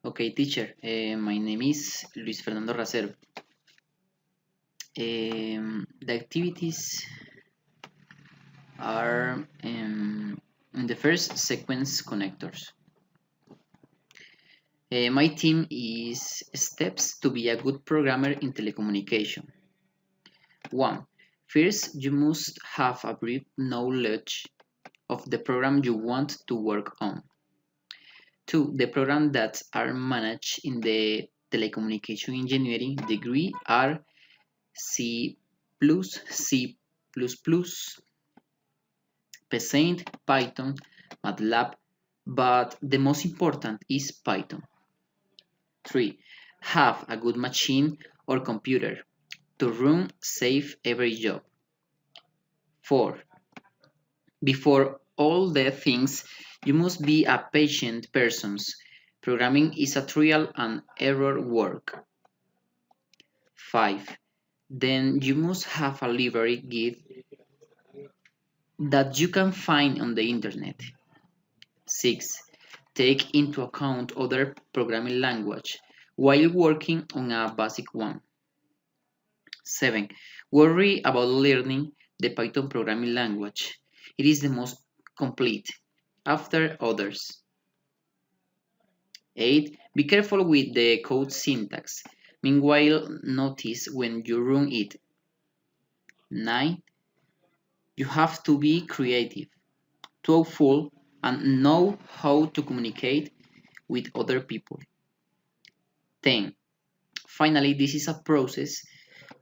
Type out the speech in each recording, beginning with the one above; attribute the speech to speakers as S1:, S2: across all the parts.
S1: Okay, teacher. My name is Luis Fernando Racero. The activities are in the first sequence connectors. My team is steps to be a good programmer in telecommunication. 1. First, you must have a brief knowledge of the program you want to work on. 2. The programs that are managed in the telecommunication engineering degree are C++, C++, Pendent, Python, MATLAB, but the most important is Python. 3. Have a good machine or computer to run save every job. 4. Before all the things, you must be a patient person. Programming is a trial and error work. 5. Then you must have a library guide that you can find on the internet. 6. Take into account other programming language while working on a basic one. 7. Worry about learning the Python programming language. It is the most complete after others. 8. Be careful with the code syntax. Meanwhile, notice when you run it. 9. You have to be creative, thoughtful, and know how to communicate with other people. 10. Finally, this is a process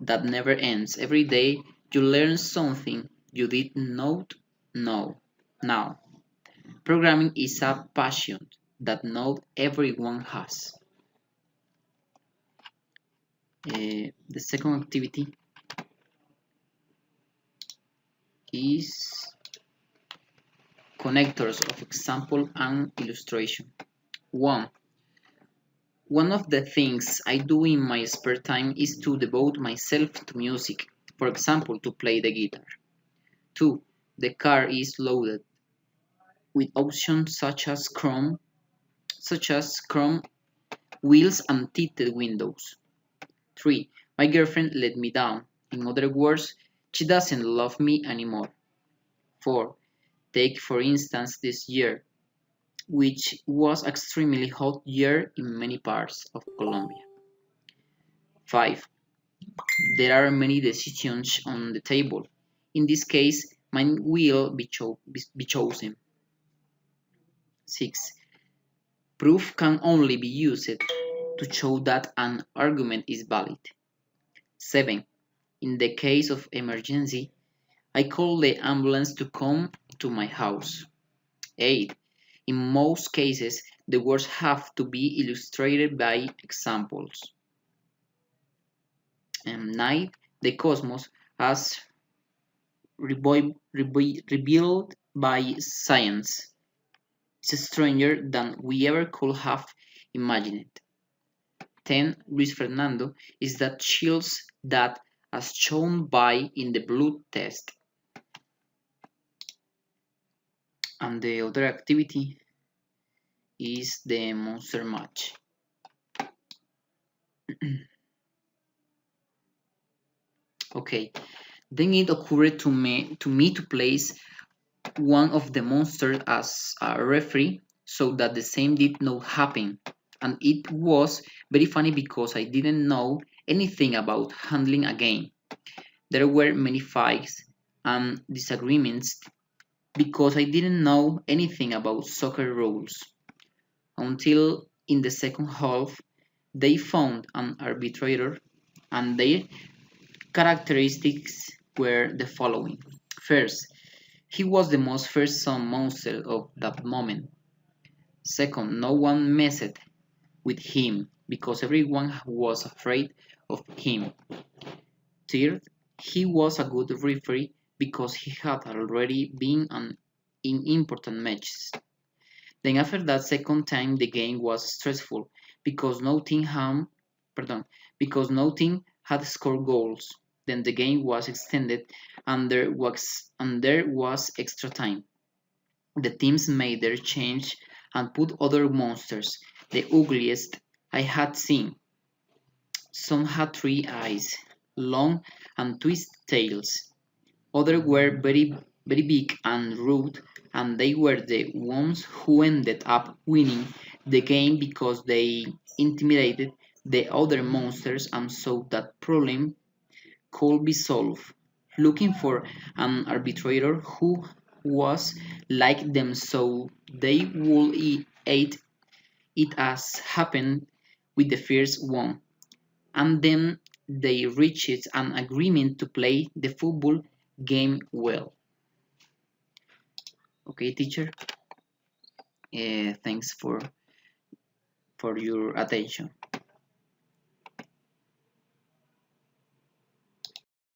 S1: that never ends. Every day you learn something you did not know. Now, programming is a passion that not everyone has. The second activity is connectors of example and illustration. 1. One of the things I do in my spare time is to devote myself to music, for example, to play the guitar. 2. The car is loaded with options such as chrome wheels and tinted windows. 3. My girlfriend let me down. In other words, she doesn't love me anymore. 4. Take for instance this year, which was an extremely hot year in many parts of Colombia. 5. There are many decisions on the table. In this case, mine will be chosen. 6. Proof can only be used to show that an argument is valid. 7. In the case of emergency, I call the ambulance to come to my house. 8. In most cases, the words have to be illustrated by examples. 9. The cosmos as revealed by science is stranger than we ever could have imagined. 10. Luis Fernando is that chills that as shown by in the blood test. And the other activity is the monster match. Okay, then it occurred to me to place one of the monsters as a referee so that the same did not happen. And it was very funny because I didn't know anything about handling a game. There were many fights and disagreements because I didn't know anything about soccer rules. Until in the second half, they found an arbitrator and their characteristics were the following. First, he was the most fearsome monster of that moment. Second, no one messed with him because everyone was afraid of him. Third, he was a good referee because he had already been in important matches. Then after that second time the game was stressful because no team had scored goals. Then the game was extended and there was extra time. The teams made their change and put other monsters. the ugliest I had seen. Some had 3 eyes, long and twisted tails. Others were very big and rude, and they were the ones who ended up winning the game because they intimidated the other monsters and so that problem could be solved. Looking for an arbitrator who was like them so they would eat it as happened with the first one, and then they reached an agreement to play the football game well. Okay, teacher. Thanks for your attention.